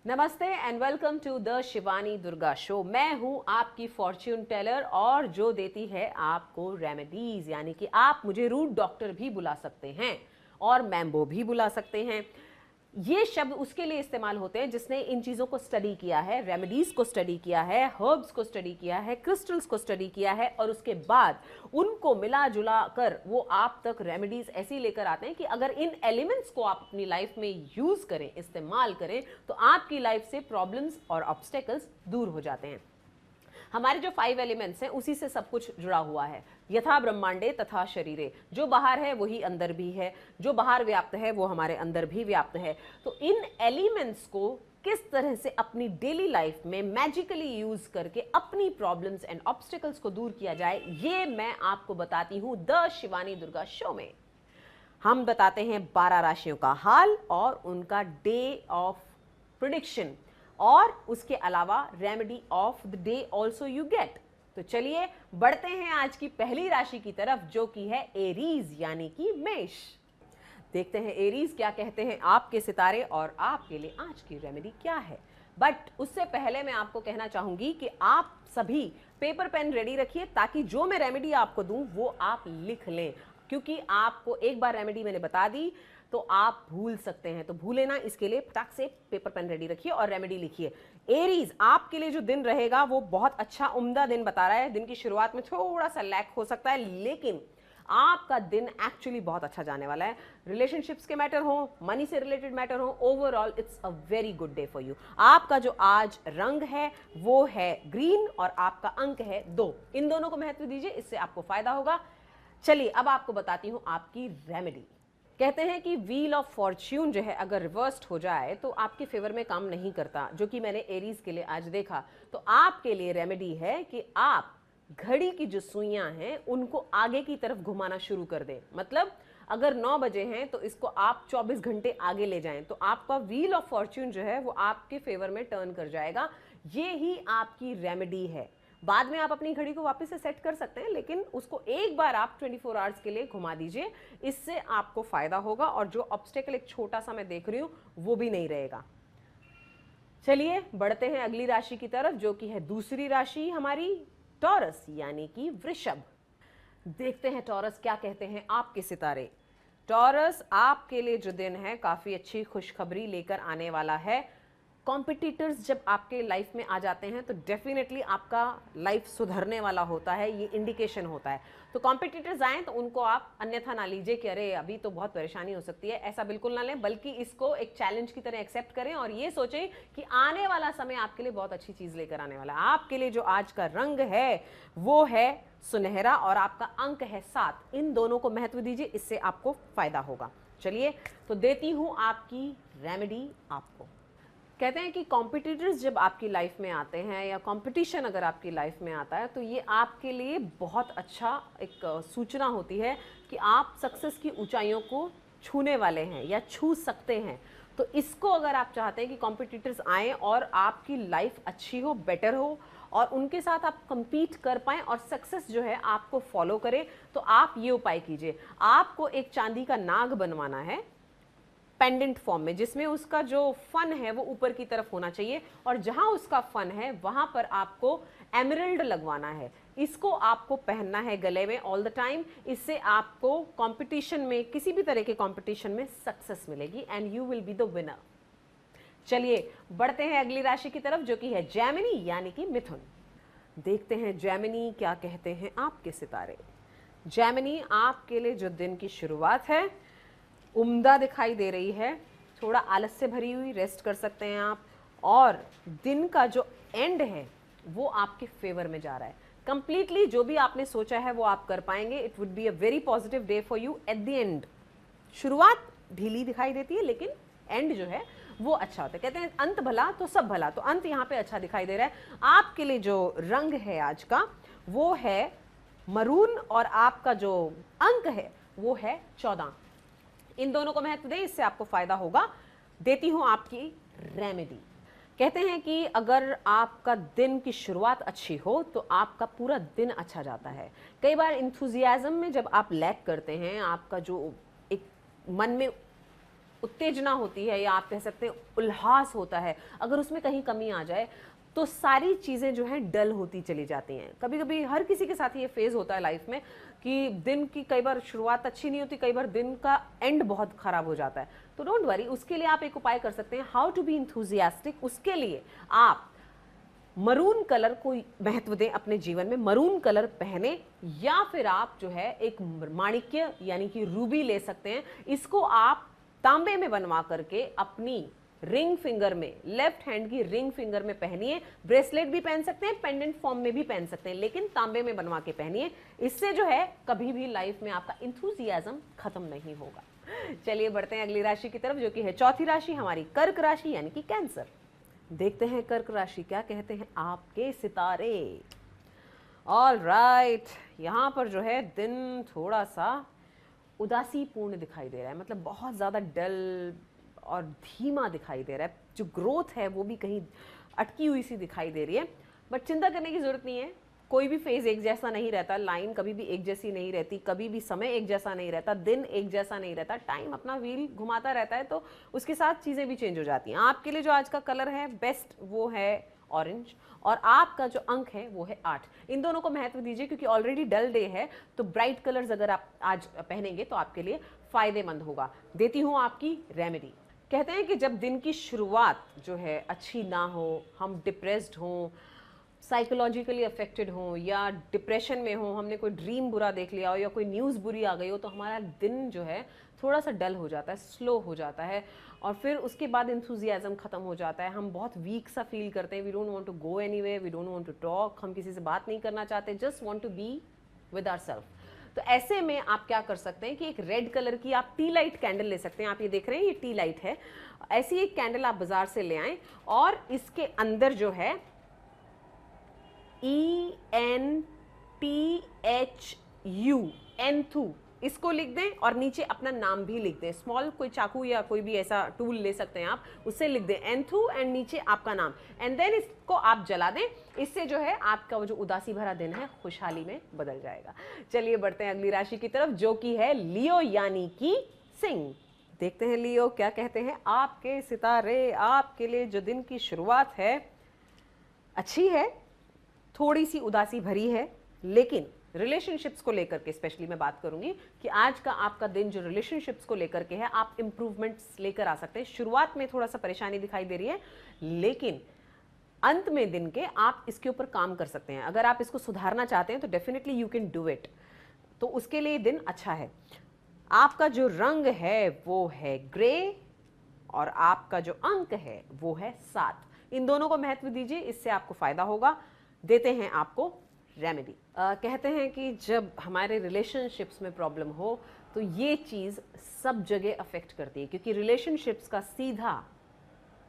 नमस्ते and welcome to the Shivani Durga show. मैं हूं आपकी फॉर्च्यून टेलर और जो देती है आपको रेमेडीज, यानी कि आप मुझे रूट डॉक्टर भी बुला सकते हैं और मैम्बो भी बुला सकते हैं। ये शब्द उसके लिए इस्तेमाल होते हैं जिसने इन चीज़ों को स्टडी किया है, रेमेडीज को स्टडी किया है, हर्ब्स को स्टडी किया है, क्रिस्टल्स को स्टडी किया है और उसके बाद उनको मिला जुला कर वो आप तक रेमेडीज ऐसी लेकर आते हैं कि अगर इन एलिमेंट्स को आप अपनी लाइफ में यूज करें, इस्तेमाल करें, तो आपकी लाइफ से प्रॉब्लम्स और ऑब्स्टेकल्स दूर हो जाते हैं। हमारे जो 5 एलिमेंट्स हैं उसी से सब कुछ जुड़ा हुआ है। यथा ब्रह्मांडे तथा शरीरे, जो बाहर है वही अंदर भी है, जो बाहर व्याप्त है वो हमारे अंदर भी व्याप्त है। तो इन एलिमेंट्स को किस तरह से अपनी डेली लाइफ में मैजिकली यूज करके अपनी प्रॉब्लम्स एंड ऑब्स्टिकल्स को दूर किया जाए, ये मैं आपको बताती हूं द शिवानी दुर्गा शो में। हम बताते हैं 12 राशियों का हाल और उनका डे ऑफ प्रेडिक्शन और उसके अलावा remedy of the day also you get. तो चलिए बढ़ते हैं आज की पहली राशि की तरफ, जो कि है एरीज यानी कि मेष। देखते हैं एरीज क्या कहते हैं आपके सितारे और आपके लिए आज की रेमेडी क्या है। बट उससे पहले मैं आपको कहना चाहूंगी कि आप सभी पेपर पेन रेडी रखिए ताकि जो मैं रेमेडी आपको दूं वो आप लिख लें, क्योंकि आपको एक बार रेमेडी मैंने बता दी तो आप भूल सकते हैं। तो भूले ना, इसके लिए फटाक से पेपर पेन रेडी रखिए और रेमेडी लिखिए। एरीज, आपके लिए जो दिन रहेगा वो बहुत अच्छा उम्दा दिन बता रहा है। दिन की शुरुआत में थोड़ा सा लैक हो सकता है, लेकिन आपका दिन एक्चुअली बहुत अच्छा जाने वाला है। रिलेशनशिप्स के मैटर हो, मनी से रिलेटेड मैटर हो, overall it's a very good day for you. आपका जो आज रंग है वो है ग्रीन और आपका अंक है 2। इन दोनों को महत्व दीजिए, इससे आपको फायदा होगा। चलिए अब आपको बताती हूं आपकी रेमेडी। कहते हैं कि व्हील ऑफ फॉर्च्यून जो है अगर रिवर्स्ड हो जाए तो आपके फेवर में काम नहीं करता, जो कि मैंने एरीज के लिए आज देखा। तो आपके लिए रेमेडी है कि आप घड़ी की जो सुइयां हैं उनको आगे की तरफ घुमाना शुरू कर दें। मतलब अगर 9 बजे हैं तो इसको आप 24 घंटे आगे ले जाएं, तो आपका व्हील ऑफ फॉर्च्यून जो है वो आपके फेवर में टर्न कर जाएगा। ये ही आपकी रेमेडी है। बाद में आप अपनी घड़ी को वापस से सेट कर सकते हैं, लेकिन उसको एक बार आप 24 आवर्स के लिए घुमा दीजिए, इससे आपको फायदा होगा और जो ऑब्स्टेकल एक छोटा सा मैं देख रही हूं वो भी नहीं रहेगा। चलिए बढ़ते हैं अगली राशि की तरफ, जो कि है दूसरी राशि हमारी टॉरस यानी कि वृषभ। देखते हैं टॉरस क्या कहते हैं आपके सितारे। टॉरस, आपके लिए जो दिन है काफी अच्छी खुशखबरी लेकर आने वाला है। कॉम्पिटिटर्स जब आपके लाइफ में आ जाते हैं तो डेफिनेटली आपका लाइफ सुधरने वाला होता है, ये इंडिकेशन होता है। तो कॉम्पिटिटर्स आए तो उनको आप अन्यथा ना लीजिए कि अरे अभी तो बहुत परेशानी हो सकती है, ऐसा बिल्कुल ना लें, बल्कि इसको एक चैलेंज की तरह एक्सेप्ट करें और ये सोचें कि आने वाला समय आपके लिए बहुत अच्छी चीज लेकर आने वाला है। आपके लिए जो आज का रंग है वो है सुनहरा और आपका अंक है 7। इन दोनों को महत्व दीजिए, इससे आपको फायदा होगा। चलिए तो देती हूं आपकी रेमेडी आपको। कहते हैं कि कॉम्पिटिटर्स जब आपकी लाइफ में आते हैं या कंपटीशन अगर आपकी लाइफ में आता है तो ये आपके लिए बहुत अच्छा एक सूचना होती है कि आप सक्सेस की ऊंचाइयों को छूने वाले हैं या छू सकते हैं। तो इसको अगर आप चाहते हैं कि कॉम्पिटिटर्स आएँ और आपकी लाइफ अच्छी हो, बेटर हो और उनके साथ आप compete कर पाएँ और सक्सेस जो है आपको फॉलो करे, तो आप ये उपाय कीजिए। आपको एक चांदी का नाग बनवाना है पेंडेंट फॉर्म में, जिसमें उसका जो फन है वो ऊपर की तरफ होना चाहिए और जहां उसका फन है वहां पर आपको एमरल्ड लगवाना है। इसको आपको पहनना है गले में ऑल द टाइम। इससे आपको कंपटीशन में, किसी भी तरह के कंपटीशन में सक्सेस मिलेगी and you will be the winner. चलिए बढ़ते हैं अगली राशि की तरफ, जो कि है जेमिनी यानी कि मिथुन। देखते हैं जेमिनी क्या कहते हैं आपके सितारे। जेमिनी, आपके लिए जो दिन की शुरुआत है उम्दा दिखाई दे रही है, थोड़ा आलस से भरी हुई, रेस्ट कर सकते हैं आप, और दिन का जो एंड है वो आपके फेवर में जा रहा है। कंप्लीटली जो भी आपने सोचा है वो आप कर पाएंगे। It would be a very positive day for you at the end. शुरुआत ढीली दिखाई देती है लेकिन एंड जो है वो अच्छा होता है। कहते हैं अंत भला तो सब भला, तो अंत यहाँ पे अच्छा दिखाई दे रहा है। आपके लिए जो रंग है आज का वो है मरून और आपका जो अंक है वो है 14। इन दोनों को महत्व दें, इससे आपको फायदा होगा। देती हूं आपकी रेमेडी। कहते हैं कि अगर आपका दिन की शुरुआत अच्छी हो तो आपका पूरा दिन अच्छा जाता है। कई बार इंथुजियाज्म में जब आप लैक करते हैं, आपका जो एक मन में उत्तेजना होती है या आप कह सकते हैं उल्लास होता है, अगर उसमें कहीं कमी आ जाए तो सारी चीज़ें जो हैं डल होती चली जाती हैं। कभी कभी हर किसी के साथ ये फेज़ होता है लाइफ में कि दिन की कई बार शुरुआत अच्छी नहीं होती, कई बार दिन का एंड बहुत ख़राब हो जाता है। तो डोंट वरी, उसके लिए आप एक उपाय कर सकते हैं, हाउ टू बी इंथुजियास्टिक। उसके लिए आप मरून कलर को महत्व दें अपने जीवन में, मरून कलर पहने, या फिर आप जो है एक माणिक्य यानी कि रूबी ले सकते हैं। इसको आप तांबे में बनवा करके अपनी रिंग फिंगर में, लेफ्ट हैंड की रिंग फिंगर में पहनिए। ब्रेसलेट भी पहन सकते हैं, पेंडेंट फॉर्म में भी पहन सकते हैं, लेकिन तांबे में बनवा के पहनिए। इससे जो है कभी भी लाइफ में आपका इंथुजियाज्म खत्म नहीं होगा। चलिए बढ़ते हैं अगली राशि की तरफ, जो कि है चौथी राशि हमारी कर्क राशि यानी कि कैंसर। देखते हैं कर्क राशि क्या कहते हैं आपके सितारे। ऑल राइट, यहाँ पर जो है दिन थोड़ा सा उदासीपूर्ण दिखाई दे रहा है, मतलब बहुत ज़्यादा डल और धीमा दिखाई दे रहा है। जो ग्रोथ है वो भी कहीं अटकी हुई सी दिखाई दे रही है, बट चिंता करने की ज़रूरत नहीं है। कोई भी फेज़ एक जैसा नहीं रहता, लाइन कभी भी एक जैसी नहीं रहती, कभी भी समय एक जैसा नहीं रहता, दिन एक जैसा नहीं रहता, टाइम अपना व्हील घुमाता रहता है, तो उसके साथ चीज़ें भी चेंज हो जाती हैं। आपके लिए जो आज का कलर है बेस्ट वो है ऑरेंज, और आपका जो अंक है वो है 8। इन दोनों को महत्व दीजिए क्योंकि ऑलरेडी डल डे है, तो ब्राइट कलर्स अगर आप आज पहनेंगे तो आपके लिए फायदेमंद होगा। देती हूँ आपकी रेमेडी। कहते हैं कि जब दिन की शुरुआत जो है अच्छी ना हो, हम डिप्रेस्ड हों, साइकोलॉजिकली अफेक्टेड हों या डिप्रेशन में हो, हमने कोई ड्रीम बुरा देख लिया हो या कोई न्यूज़ बुरी आ गई हो, तो हमारा दिन जो है थोड़ा सा डल हो जाता है, स्लो हो जाता है, और फिर उसके बाद इंथुजियाज्म खत्म हो जाता है। हम बहुत वीक सा फील करते हैं, we don't want to go anywhere, we don't want to talk, हम किसी से बात नहीं करना चाहते, just want to be with ourself. तो ऐसे में आप क्या कर सकते हैं कि एक रेड कलर की आप टी लाइट कैंडल ले सकते हैं। आप ये देख रहे हैं ये टी लाइट है, ऐसी एक कैंडल आप बाजार से ले आएं और इसके अंदर जो है ENTHU, एंथू, इसको लिख दें और नीचे अपना नाम भी लिख दें। स्मॉल कोई चाकू या कोई भी ऐसा टूल ले सकते हैं आप, उससे लिख दें एंथू एंड नीचे आपका नाम, एंड देन इसको आप जला दें। इससे जो है आपका वो जो उदासी भरा दिन है खुशहाली में बदल जाएगा। चलिए बढ़ते हैं अगली राशि की तरफ, जो कि है लियो यानी कि सिंह। देखते हैं लियो क्या कहते हैं आपके सितारे। आपके लिए जो दिन की शुरुआत है अच्छी है, थोड़ी सी उदासी भरी है, लेकिन रिलेशनशिप्स को लेकर के स्पेशली मैं बात करूंगी कि आज का आपका दिन जो रिलेशनशिप्स को लेकर के है, आप इंप्रूवमेंट्स लेकर आ सकते हैं। शुरुआत में थोड़ा सा परेशानी दिखाई दे रही है, लेकिन अंत में दिन के आप इसके ऊपर काम कर सकते हैं। अगर आप इसको सुधारना चाहते हैं तो definitely you can do it, तो उसके लिए दिन अच्छा है। आपका जो रंग है वो है ग्रे और आपका जो अंक है वो है 7। इन दोनों को महत्व दीजिए, इससे आपको फायदा होगा। देते हैं आपको रेमेडी। कहते हैं कि जब हमारे रिलेशनशिप्स में प्रॉब्लम हो तो ये चीज़ सब जगह अफेक्ट करती है, क्योंकि रिलेशनशिप्स का सीधा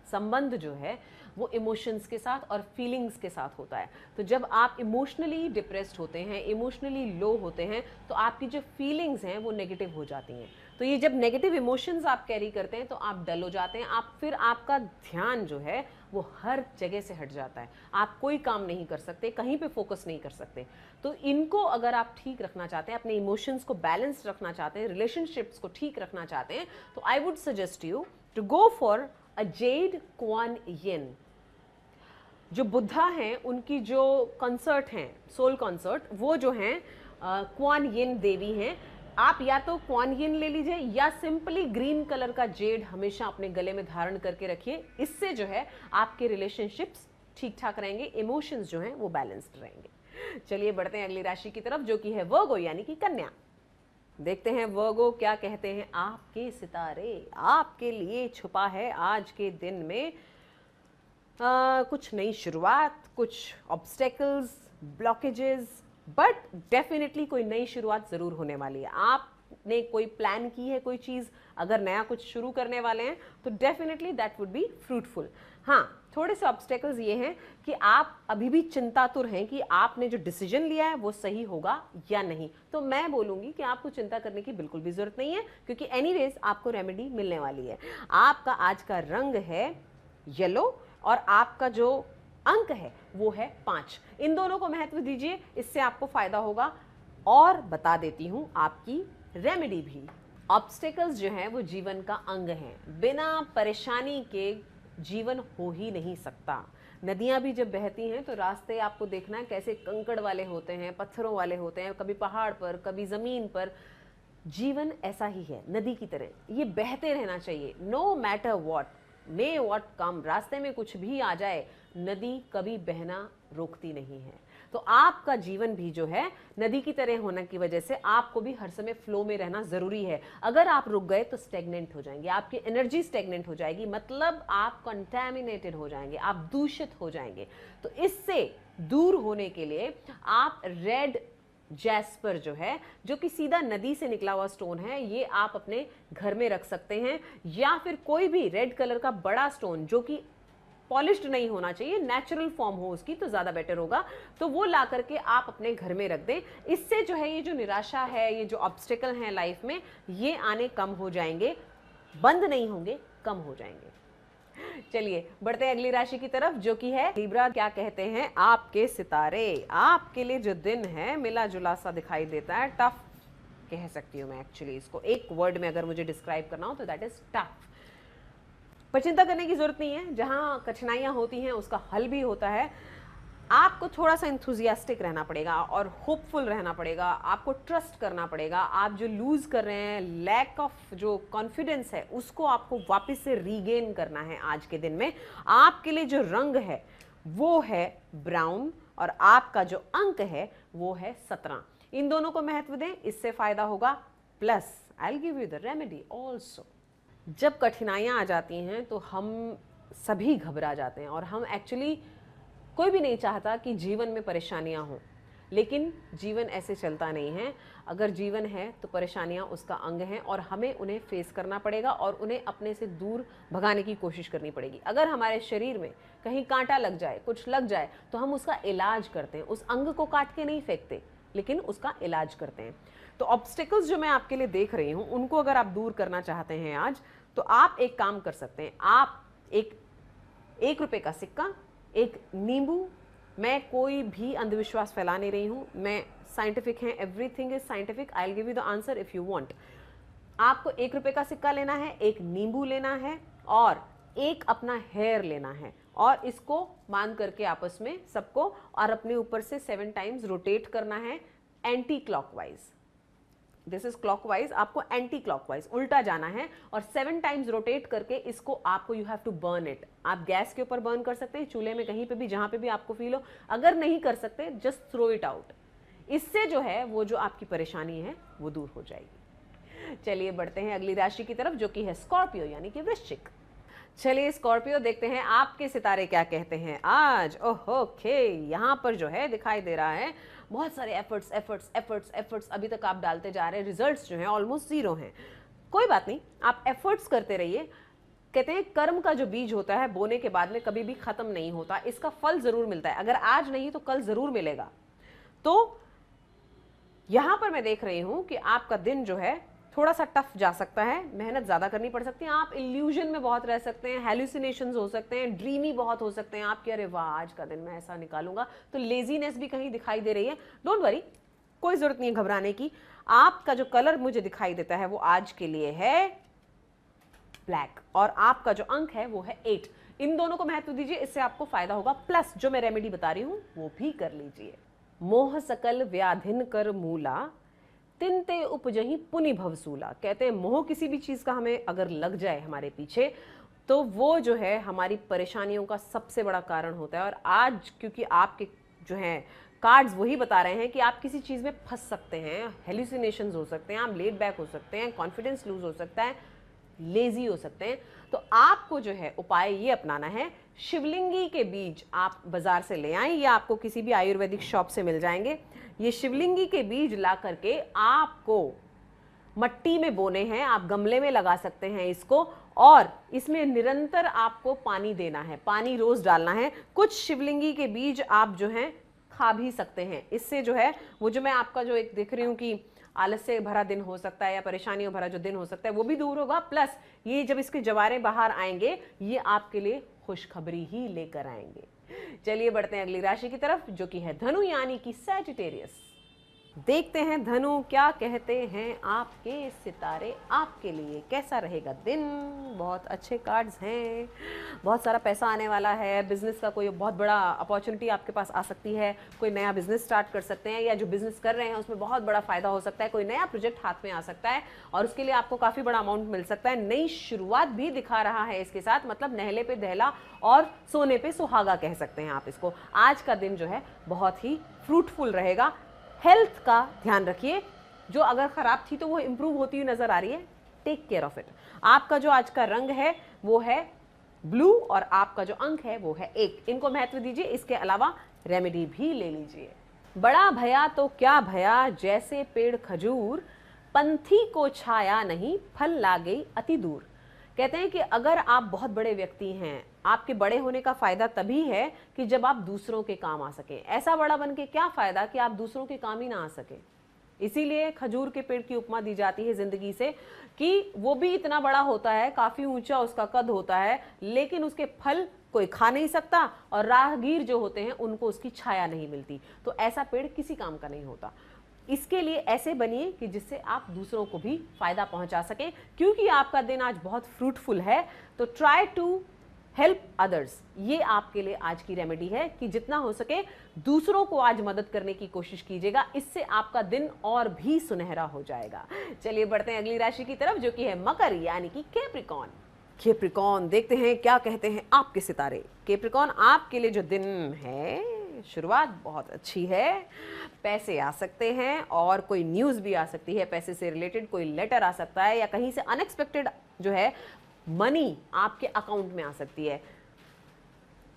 संबंध जो है वो इमोशंस के साथ और फीलिंग्स के साथ होता है। तो जब आप इमोशनली डिप्रेस्ड होते हैं, इमोशनली लो होते हैं, तो आपकी जो फीलिंग्स हैं वो नेगेटिव हो जाती हैं। तो ये जब नेगेटिव इमोशंस आप कैरी करते हैं तो आप डल हो जाते हैं, आप फिर आपका ध्यान जो है वो हर जगह से हट जाता है, आप कोई काम नहीं कर सकते, कहीं पे फोकस नहीं कर सकते। तो इनको अगर आप ठीक रखना चाहते हैं, अपने इमोशंस को बैलेंस रखना चाहते हैं, रिलेशनशिप्स को ठीक रखना चाहते हैं, तो I would suggest you to go for a jade Kwan Yin. जो बुद्धा हैं उनकी जो कंसर्ट हैं, सोल कंसर्ट, वो जो हैं क्वान यिन देवी हैं। आप या तो क्वान यिन ले लीजिए या सिंपली ग्रीन कलर का जेड हमेशा अपने गले में धारण करके रखिए। इससे जो है आपके रिलेशनशिप्स ठीक ठाक रहेंगे, इमोशंस जो हैं वो बैलेंस्ड रहेंगे। चलिए बढ़ते हैं अगली राशि की तरफ, जो कि है वर्गो यानी कि कन्या। देखते हैं वर्गो क्या कहते हैं आपके सितारे। आपके लिए छुपा है आज के दिन में कुछ नई शुरुआत, कुछ ऑब्स्टेकल्स, ब्लॉकेजेस, बट डेफिनेटली कोई नई शुरुआत ज़रूर होने वाली है। आपने कोई प्लान की है, कोई चीज़ अगर नया कुछ शुरू करने वाले हैं तो definitely that would be fruitful. हाँ, थोड़े से ऑब्स्टेकल्स ये हैं कि आप अभी भी चिंतातुर हैं कि आपने जो डिसीजन लिया है वो सही होगा या नहीं। तो मैं बोलूँगी कि आपको चिंता करने की बिल्कुल भी ज़रूरत नहीं है, क्योंकि एनीवेज आपको रेमेडी मिलने वाली है। आपका आज का रंग है येलो और आपका जो अंक है वो है 5। इन दोनों को महत्व दीजिए, इससे आपको फायदा होगा। और बता देती हूँ आपकी रेमेडी भी। ऑब्स्टेकल्स जो हैं वो जीवन का अंग हैं। बिना परेशानी के जीवन हो ही नहीं सकता। नदियां भी जब बहती हैं तो रास्ते आपको देखना है कैसे कंकड़ वाले होते हैं, पत्थरों वाले होते हैं, कभी पहाड़ पर, कभी ज़मीन पर। जीवन ऐसा ही है, नदी की तरह ये बहते रहना चाहिए। No matter what may what come, रास्ते में कुछ भी आ जाए, नदी कभी बहना रोकती नहीं है। तो आपका जीवन भी जो है नदी की तरह होने की वजह से आपको भी हर समय फ्लो में रहना जरूरी है। अगर आप रुक गए तो स्टेगनेंट हो जाएंगे, आपकी एनर्जी स्टेगनेंट हो जाएगी, मतलब आप कंटेमिनेटेड हो जाएंगे, आप दूषित हो जाएंगे। तो इससे दूर होने के लिए आप रेड जैस्पर जो है, जो कि सीधा नदी से निकला हुआ स्टोन है, ये आप अपने घर में रख सकते हैं। या फिर कोई भी रेड कलर का बड़ा स्टोन जो कि पॉलिश्ड नहीं होना चाहिए, नेचुरल फॉर्म हो उसकी, तो ज़्यादा बेटर होगा। तो वो ला करके आप अपने घर में रख दें। इससे जो है ये जो निराशा है, ये जो ऑब्स्टेकल हैं लाइफ में, ये आने कम हो जाएंगे, बंद नहीं होंगे, कम हो जाएंगे। चलिए बढ़ते हैं अगली राशि की तरफ, जो कि है लिब्रा। क्या कहते हैं आपके सितारे? आपके लिए जो दिन है मिला जुला सा दिखाई देता है, टफ कह सकती हूँ मैं एक्चुअली इसको। एक वर्ड में अगर मुझे डिस्क्राइब करना हो तो दैट इज टफ। पर चिंता करने की जरूरत नहीं है, जहां कठिनाइयां होती हैं उसका हल भी होता है। आपको थोड़ा सा इंथुजियास्टिक रहना पड़ेगा और होपफुल रहना पड़ेगा, आपको ट्रस्ट करना पड़ेगा। आप जो लूज कर रहे हैं, लैक ऑफ जो कॉन्फिडेंस है, उसको आपको वापस से रीगेन करना है आज के दिन में। आपके लिए जो रंग है वो है ब्राउन और आपका जो अंक है वो है 17। इन दोनों को महत्व दें, इससे फायदा होगा। Plus I will give you the remedy also. जब कठिनाइयाँ आ जाती हैं तो हम सभी घबरा जाते हैं और हम एक्चुअली, कोई भी नहीं चाहता कि जीवन में परेशानियाँ हों, लेकिन जीवन ऐसे चलता नहीं है। अगर जीवन है तो परेशानियाँ उसका अंग हैं और हमें उन्हें फेस करना पड़ेगा और उन्हें अपने से दूर भगाने की कोशिश करनी पड़ेगी। अगर हमारे शरीर में कहीं कांटा लग जाए, कुछ लग जाए, तो हम उसका इलाज करते हैं। उस अंग को काट के नहीं फेंकते, लेकिन उसका इलाज करते हैं। तो ऑब्स्टेकल्स जो मैं आपके लिए देख रही हूँ, उनको अगर आप दूर करना चाहते हैं आज, तो आप एक काम कर सकते हैं। आप एक रुपए का सिक्का, एक नींबू, मैं कोई भी अंधविश्वास फैला नहीं रही हूं, मैं साइंटिफिक है, everything is scientific, I will give you the answer if you want. आपको 1 रुपए का सिक्का लेना है, एक नींबू लेना है और एक अपना हेयर लेना है, और इसको बांध करके आपस में सबको, और अपने ऊपर से 7 टाइम्स रोटेट करना है anti clockwise. This is clockwise, आपको एंटी क्लॉकवाइज उल्टा जाना है और 7 टाइम्स रोटेट करके इसको आपको, you have to burn it. आप गैस के ऊपर बर्न कर सकते हैं, चूल्हे में, कहीं पे भी जहां पे भी आपको फील हो। अगर नहीं कर सकते, जस्ट थ्रो इट आउट। इससे जो है वो जो आपकी परेशानी है वो दूर हो जाएगी। चलिए बढ़ते हैं अगली राशि की तरफ, जो कि है स्कॉर्पियो यानी कि वृश्चिक। चलिए स्कॉर्पियो, देखते हैं आपके सितारे क्या कहते हैं आज। ओके, यहाँ पर जो है दिखाई दे रहा है बहुत सारे एफर्ट्स एफर्ट्स एफर्ट्स एफर्ट्स अभी तक आप डालते जा रहे हैं, रिजल्ट्स जो हैं ऑलमोस्ट 0 हैं। कोई बात नहीं, आप एफर्ट्स करते रहिए। कहते हैं कर्म का जो बीज होता है बोने के बाद में कभी भी खत्म नहीं होता, इसका फल जरूर मिलता है। अगर आज नहीं तो कल जरूर मिलेगा। तो यहां पर मैं देख रही हूं कि आपका दिन जो है थोड़ा सा टफ जा सकता है, मेहनत ज़्यादा करनी पड़ सकती है, आप इल्यूजन में बहुत रह सकते हैं, हेलुसिनेशंस हो सकते हैं, ड्रीमी बहुत हो सकते हैं आप कि अरे वाह आज का दिन मैं ऐसा निकालूंगा। तो लेजीनेस भी कहीं दिखाई दे रही है। डोंट वरी, कोई ज़रूरत नहीं है घबराने की। आपका जो कलर मुझे दिखाई देता है वो आज के लिए है ब्लैक और आपका जो अंक है वो है 8। इन दोनों को महत्व दीजिए, इससे आपको फायदा होगा। प्लस जो मैं रेमेडी बता रही हूँ वो भी कर लीजिए। मोह सकल व्याधिन कर मूला, तिनते उपजही पुनि भवसूला। कहते हैं मोह किसी भी चीज़ का हमें अगर लग जाए हमारे पीछे, तो वो जो है हमारी परेशानियों का सबसे बड़ा कारण होता है। और आज क्योंकि आपके जो हैं कार्ड्स वही बता रहे हैं कि आप किसी चीज़ में फंस सकते हैं, हेलुसिनेशंस हो सकते हैं, आप लेट बैक हो सकते हैं, कॉन्फिडेंस लूज हो सकता है, लेजी हो सकते हैं। तो आपको जो है उपाय ये अपनाना है, शिवलिंगी के बीज आप बाजार से ले आएं या आपको किसी भी आयुर्वेदिक शॉप से मिल जाएंगे। ये शिवलिंगी के बीज ला करके आपको मट्टी में बोने हैं, आप गमले में लगा सकते हैं इसको, और इसमें निरंतर आपको पानी देना है, पानी रोज डालना है। कुछ शिवलिंगी के बीज आप जो हैं खा भी सकते हैं। इससे जो है वो जो मैं आपका जो एक देख रही हूँ कि आलस से भरा दिन हो सकता है या परेशानियों भरा जो दिन हो सकता है वो भी दूर होगा। प्लस ये जब इसके जवारे बाहर आएंगे ये आपके लिए खुशखबरी ही लेकर आएंगे। चलिए बढ़ते हैं अगली राशि की तरफ, जो कि है धनु यानी कि सैजिटेरियस। देखते हैं धनु क्या कहते हैं आपके सितारे आपके लिए, कैसा रहेगा दिन। बहुत अच्छे कार्ड्स हैं, बहुत सारा पैसा आने वाला है, बिजनेस का कोई बहुत बड़ा अपॉर्चुनिटी आपके पास आ सकती है, कोई नया बिजनेस स्टार्ट कर सकते हैं, या जो बिजनेस कर रहे हैं उसमें बहुत बड़ा फायदा हो सकता है, कोई नया प्रोजेक्ट हाथ में आ सकता है और उसके लिए आपको काफी बड़ा अमाउंट मिल सकता है। नई शुरुआत भी दिखा रहा है इसके साथ, मतलब नहले पे दहला और सोने पे सुहागा कह सकते हैं आप इसको। आज का दिन जो है बहुत ही फ्रूटफुल रहेगा। हेल्थ का ध्यान रखिए, जो अगर खराब थी तो वो इंप्रूव होती हुई नजर आ रही है, टेक केयर ऑफ इट। आपका जो आज का रंग है वो है ब्लू और आपका जो अंक है वो है 1, इनको महत्व दीजिए। इसके अलावा रेमेडी भी ले लीजिए। बड़ा भया तो क्या भया, जैसे पेड़ खजूर, पंथी को छाया नहीं, फल ला गई अति दूर। कहते हैं कि अगर आप बहुत बड़े व्यक्ति हैं, आपके बड़े होने का फायदा तभी है कि जब आप दूसरों के काम आ सके। ऐसा बड़ा बन के क्या फायदा कि आप दूसरों के काम ही ना आ सके। इसीलिए खजूर के पेड़ की उपमा दी जाती है जिंदगी से, कि वो भी इतना बड़ा होता है, काफी ऊंचा उसका कद होता है, लेकिन उसके फल कोई खा नहीं सकता और राहगीर जो होते हैं उनको उसकी छाया नहीं मिलती। तो ऐसा पेड़ किसी काम का नहीं होता। इसके लिए ऐसे बनिए कि जिससे आप दूसरों को भी फायदा पहुंचा सकें। क्योंकि आपका दिन आज बहुत फ्रूटफुल है, तो ट्राई टू हेल्प अदर्स, ये आपके लिए आज की रेमेडी है कि जितना हो सके दूसरों को आज मदद करने की कोशिश कीजिएगा, इससे आपका दिन और भी सुनहरा हो जाएगा। चलिए बढ़ते हैं अगली राशि की तरफ, जो कि है मकर यानी कि कैप्रिकॉर्न। कैप्रिकॉर्न, देखते हैं क्या कहते हैं आपके सितारे। कैप्रिकॉर्न, आपके लिए जो दिन है, शुरुआत बहुत अच्छी है। पैसे आ सकते हैं और कोई न्यूज़ भी आ सकती है, पैसे से रिलेटेड कोई लेटर आ सकता है, या कहीं से अनएक्सपेक्टेड जो है मनी आपके अकाउंट में आ सकती है।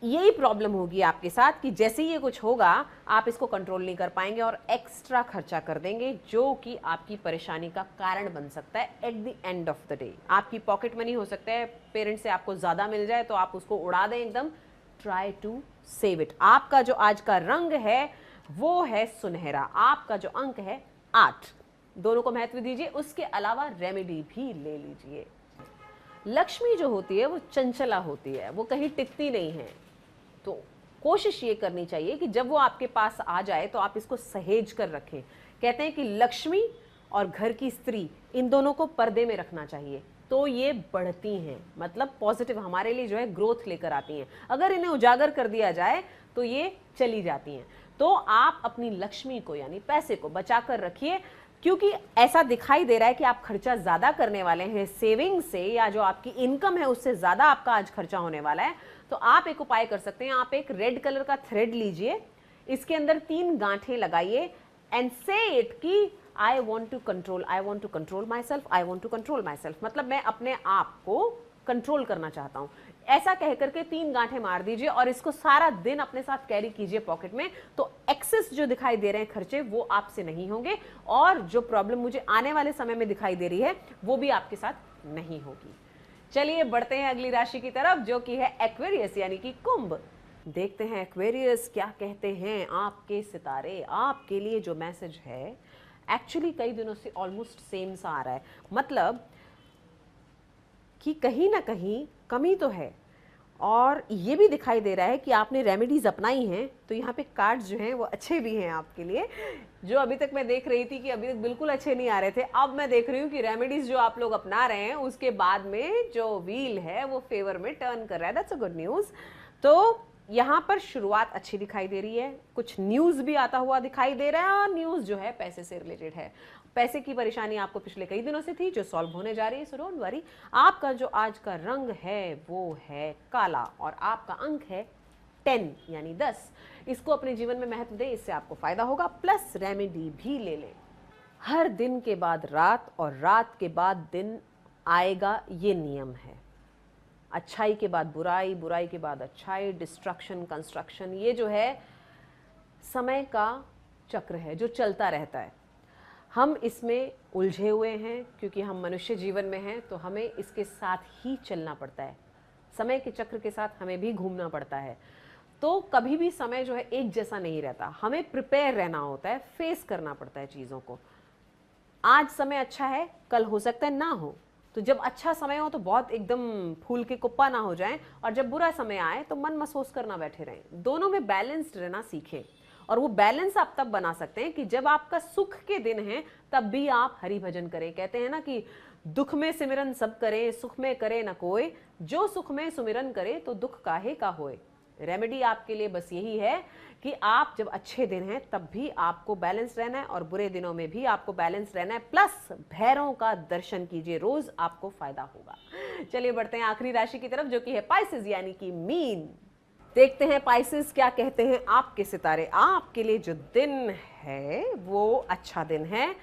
यही प्रॉब्लम होगी आपके साथ कि जैसे ये कुछ होगा आप इसको कंट्रोल नहीं कर पाएंगे और एक्स्ट्रा खर्चा कर देंगे, जो कि आपकी परेशानी का कारण बन सकता है at the end of the day. आपकी पॉकेट मनी हो सकता है पेरेंट्स से आपको ज़्यादा मिल जाए तो आप उसको उड़ा दें एकदम। Try to save it. आपका जो आज का रंग है वो है सुनहरा, आपका जो अंक है 8, दोनों को महत्व दीजिए। उसके अलावा रेमेडी भी ले लीजिए। लक्ष्मी जो होती है वो चंचला होती है, वो कहीं टिकती नहीं है, तो कोशिश ये करनी चाहिए कि जब वो आपके पास आ जाए तो आप इसको सहेज कर रखें। कहते हैं कि लक्ष्मी और घर की स्त्री, इन दोनों को पर्दे में रखना चाहिए, तो ये बढ़ती हैं, मतलब पॉजिटिव हमारे लिए जो है ग्रोथ लेकर आती हैं। अगर इन्हें उजागर कर दिया जाए तो ये चली जाती हैं। तो आप अपनी लक्ष्मी को यानी पैसे को बचा कर रखिए, क्योंकि ऐसा दिखाई दे रहा है कि आप खर्चा ज़्यादा करने वाले हैं सेविंग से, या जो आपकी इनकम है उससे ज़्यादा आपका आज खर्चा होने वाला है। तो आप एक उपाय कर सकते हैं, आप एक रेड कलर का थ्रेड लीजिए, इसके अंदर 3 गांठें लगाइए एंड से इट कि I want to control myself, I want to control myself, मतलब मैं अपने आप को कंट्रोल करना चाहता हूं। ऐसा कह करके 3 गांठें मार दीजिए और इसको सारा दिन अपने साथ कैरी कीजिए पॉकेट में। तो एक्सेस जो दिखाई दे रहे हैं खर्चे वो आपसे नहीं होंगे, और जो प्रॉब्लम मुझे आने वाले समय में दिखाई दे रही है वो भी आपके साथ नहीं होगी। चलिए बढ़ते हैं अगली राशि की तरफ, जो कि है एक्वेरियस यानी कि कुंभ। देखते हैं एक्वेरियस क्या कहते हैं आपके सितारे आपके लिए। जो मैसेज है एक्चुअली कई दिनों से ऑलमोस्ट सेम सा आ रहा है, मतलब कि कहीं ना कहीं कमी तो है, और ये भी दिखाई दे रहा है कि आपने रेमेडीज अपनाई हैं। तो यहाँ पे कार्ड्स जो हैं वो अच्छे भी हैं आपके लिए। जो अभी तक मैं देख रही थी कि अभी तक बिल्कुल अच्छे नहीं आ रहे थे, अब मैं देख रही हूँ कि रेमेडीज जो आप लोग अपना रहे हैं उसके बाद में जो व्हील है वो फेवर में टर्न कर रहा है। That's a good news. तो यहाँ पर शुरुआत अच्छी दिखाई दे रही है, कुछ न्यूज़ भी आता हुआ दिखाई दे रहा है, और न्यूज़ जो है पैसे से रिलेटेड है। पैसे की परेशानी आपको पिछले कई दिनों से थी जो सॉल्व होने जा रही है, सो डोंट वरी। आपका जो आज का रंग है वो है काला और आपका अंक है 10 यानी 10। इसको अपने जीवन में महत्व दें, इससे आपको फायदा होगा, प्लस रेमेडी भी ले लें। हर दिन के बाद रात और रात के बाद दिन आएगा, ये नियम है। अच्छाई के बाद बुराई, बुराई के बाद अच्छाई, डिस्ट्रक्शन, कंस्ट्रक्शन, ये जो है समय का चक्र है जो चलता रहता है। हम इसमें उलझे हुए हैं क्योंकि हम मनुष्य जीवन में हैं, तो हमें इसके साथ ही चलना पड़ता है। समय के चक्र के साथ हमें भी घूमना पड़ता है। तो कभी भी समय जो है एक जैसा नहीं रहता, हमें प्रिपेयर रहना होता है, फेस करना पड़ता है चीज़ों को। आज समय अच्छा है, कल हो सकता है ना हो। तो जब अच्छा समय हो तो बहुत एकदम फूल के कुप्पा ना हो जाएं, और जब बुरा समय आए तो मन महसूस करना बैठे रहें। दोनों में बैलेंस्ड रहना सीखें। और वो बैलेंस आप तब बना सकते हैं कि जब आपका सुख के दिन है तब भी आप हरि भजन करें। कहते हैं ना कि दुख में सिमरन सब करे, सुख में करे न कोई, जो सुख में सुमिरन करे तो दुख काहे का होए। रेमेडी आपके लिए बस यही है कि आप जब अच्छे दिन हैं तब भी आपको बैलेंस रहना है और बुरे दिनों में भी आपको बैलेंस रहना है। प्लस भैरवों का दर्शन कीजिए रोज, आपको फायदा होगा। चलिए बढ़ते हैं आखिरी राशि की तरफ जो कि है पाइसेस यानी कि मीन। देखते हैं पाइसेस क्या कहते हैं आपके सितारे। आपके लिए जो दिन है वो अच्छा दिन है।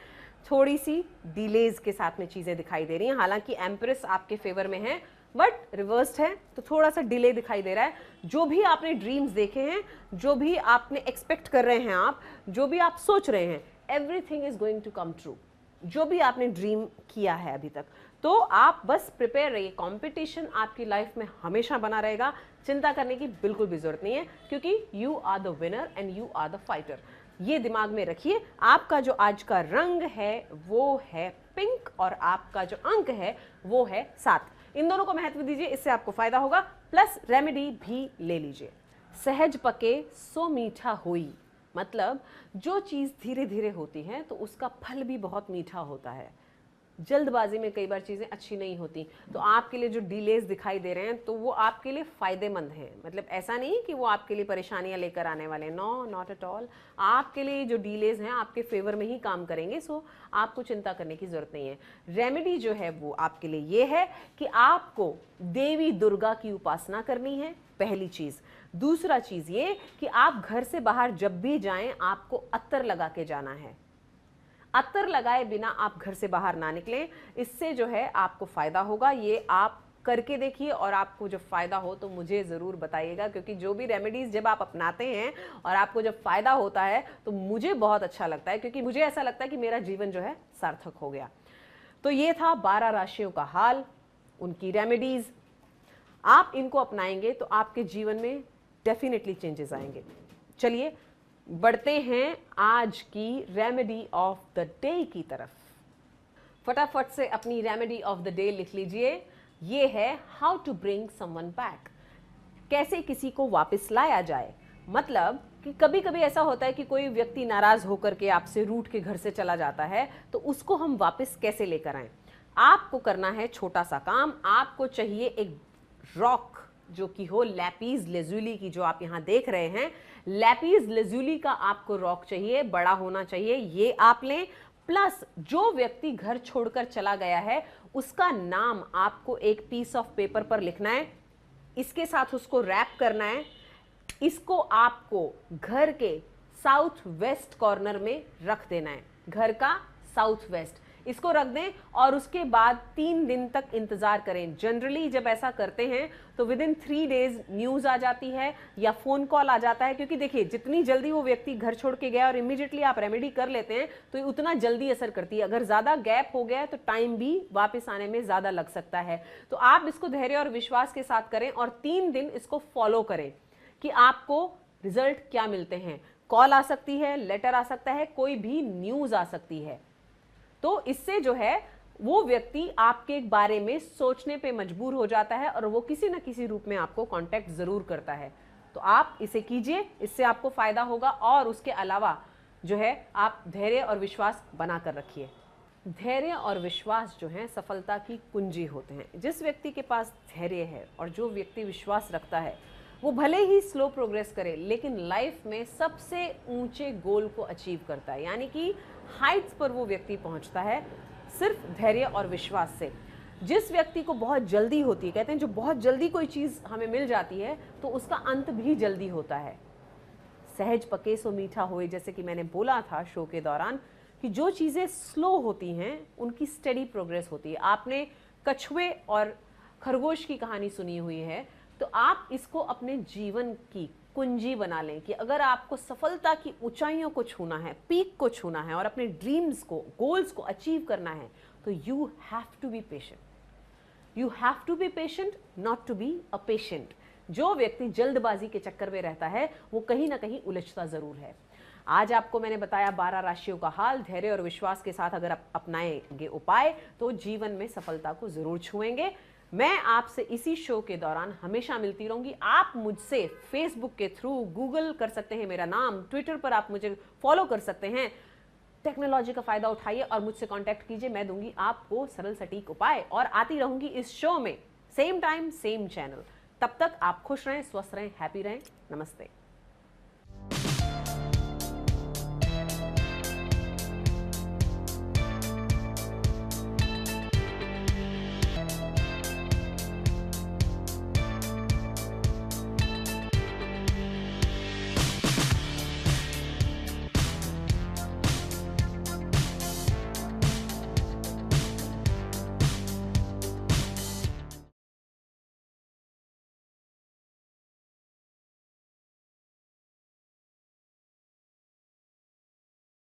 थोड़ी सी डिलेज के साथ में चीजें दिखाई दे रही हैं। हालांकि एम्प्रेस आपके फेवर में है बट रिवर्स्ड है तो थोड़ा सा डिले दिखाई दे रहा है। जो भी आपने ड्रीम्स देखे हैं, जो भी आपने एक्सपेक्ट कर रहे हैं, आप जो भी आप सोच रहे हैं, everything is going to come true. जो भी आपने ड्रीम किया है अभी तक, तो आप बस प्रिपेयर रहिए। कंपटीशन आपकी लाइफ में हमेशा बना रहेगा, चिंता करने की बिल्कुल भी जरूरत नहीं है, क्योंकि you are the winner and you are the fighter. ये दिमाग में रखिए। आपका जो आज का रंग है वो है पिंक और आपका जो अंक है वो है 7। इन दोनों को महत्व दीजिए, इससे आपको फायदा होगा। प्लस रेमेडी भी ले लीजिए। सहज पके सो मीठा होई, मतलब जो चीज धीरे धीरे होती है तो उसका फल भी बहुत मीठा होता है। जल्दबाजी में कई बार चीज़ें अच्छी नहीं होती। तो आपके लिए जो डिलेज दिखाई दे रहे हैं तो वो आपके लिए फ़ायदेमंद हैं। मतलब ऐसा नहीं कि वो आपके लिए परेशानियां लेकर आने वाले, नो, नॉट एट ऑल। आपके लिए जो डिलेज हैं आपके फेवर में ही काम करेंगे। सो आपको चिंता करने की ज़रूरत नहीं है। रेमेडी जो है वो आपके लिए ये है कि आपको देवी दुर्गा की उपासना करनी है, पहली चीज़। दूसरा चीज़ ये कि आप घर से बाहर जब भी जाएं आपको अत्तर लगा के जाना है। अत्तर लगाए बिना आप घर से बाहर ना निकलें, इससे जो है आपको फायदा होगा। ये आप करके देखिए और आपको जब फायदा हो तो मुझे ज़रूर बताइएगा, क्योंकि जो भी रेमेडीज़ जब आप अपनाते हैं और आपको जब फायदा होता है तो मुझे बहुत अच्छा लगता है, क्योंकि मुझे ऐसा लगता है कि मेरा जीवन जो है सार्थक हो गया। तो ये था 12 राशियों का हाल, उनकी रेमेडीज़। आप इनको अपनाएंगे तो आपके जीवन में डेफिनेटली चेंजेस आएंगे। चलिए बढ़ते हैं आज की रेमेडी ऑफ द डे की तरफ। फटाफट से अपनी रेमेडी ऑफ द डे लिख लीजिए। ये है how to bring someone back, कैसे किसी को वापस लाया जाए। मतलब कि कभी कभी ऐसा होता है कि कोई व्यक्ति नाराज होकर के आपसे रूठ के घर से चला जाता है, तो उसको हम वापस कैसे लेकर आएं। आपको करना है छोटा सा काम। आपको चाहिए एक रॉक जो कि हो लैपीज लेजुली की, जो आप यहाँ देख रहे हैं। लैपीज लेजुली का आपको रॉक चाहिए, बड़ा होना चाहिए, ये आप लें। प्लस जो व्यक्ति घर छोड़कर चला गया है उसका नाम आपको एक पीस ऑफ पेपर पर लिखना है, इसके साथ उसको रैप करना है। इसको आपको घर के साउथ वेस्ट कॉर्नर में रख देना है, घर का साउथ वेस्ट। इसको रख दें और उसके बाद 3 दिन तक इंतजार करें। जनरली जब ऐसा करते हैं तो विद इन 3 डेज न्यूज आ जाती है या फोन कॉल आ जाता है, क्योंकि देखिए जितनी जल्दी वो व्यक्ति घर छोड़ के गया और इमीडिएटली आप रेमेडी कर लेते हैं तो उतना जल्दी असर करती है। अगर ज्यादा गैप हो गया है तो टाइम भी वापस आने में ज्यादा लग सकता है। तो आप इसको धैर्य और विश्वास के साथ करें और 3 दिन इसको फॉलो करें कि आपको रिजल्ट क्या मिलते हैं। कॉल आ सकती है, लेटर आ सकता है, कोई भी न्यूज आ सकती है। तो इससे जो है वो व्यक्ति आपके बारे में सोचने पे मजबूर हो जाता है और वो किसी न किसी रूप में आपको कांटेक्ट जरूर करता है। तो आप इसे कीजिए, इससे आपको फायदा होगा। और उसके अलावा जो है आप धैर्य और विश्वास बना कर रखिए। धैर्य और विश्वास जो है सफलता की कुंजी होते हैं। जिस व्यक्ति के पास धैर्य है और जो व्यक्ति विश्वास रखता है वो भले ही स्लो प्रोग्रेस करे लेकिन लाइफ में सबसे ऊंचे गोल को अचीव करता है, यानी कि हाइट्स पर वो व्यक्ति पहुंचता है सिर्फ धैर्य और विश्वास से। जिस व्यक्ति को बहुत जल्दी होती है, कहते हैं जो बहुत जल्दी कोई चीज़ हमें मिल जाती है तो उसका अंत भी जल्दी होता है। सहज पके सो मीठा होए, जैसे कि मैंने बोला था शो के दौरान कि जो चीज़ें स्लो होती हैं उनकी स्टेडी प्रोग्रेस होती है। आपने कछुए और खरगोश की कहानी सुनी हुई है, तो आप इसको अपने जीवन की कुंजी बना लें कि अगर आपको सफलता की ऊंचाइयों को छूना है, पीक को छूना है और अपने ड्रीम्स को, गोल्स को अचीव करना है, तो you have to be patient. You have to be patient, not to be a patient. जो व्यक्ति जल्दबाजी के चक्कर में रहता है वो कहीं ना कहीं उलझता जरूर है। आज आपको मैंने बताया 12 राशियों का हाल। धैर्य और विश्वास के साथ अगर आप अपनाएंगे उपाय तो जीवन में सफलता को जरूर छुएंगे। मैं आपसे इसी शो के दौरान हमेशा मिलती रहूंगी। आप मुझसे फेसबुक के थ्रू गूगल कर सकते हैं मेरा नाम, ट्विटर पर आप मुझे फॉलो कर सकते हैं। टेक्नोलॉजी का फायदा उठाइए और मुझसे कांटेक्ट कीजिए। मैं दूंगी आपको सरल सटीक उपाय और आती रहूंगी इस शो में, सेम टाइम सेम चैनल। तब तक आप खुश रहें, स्वस्थ रहें, हैप्पी रहें। नमस्ते।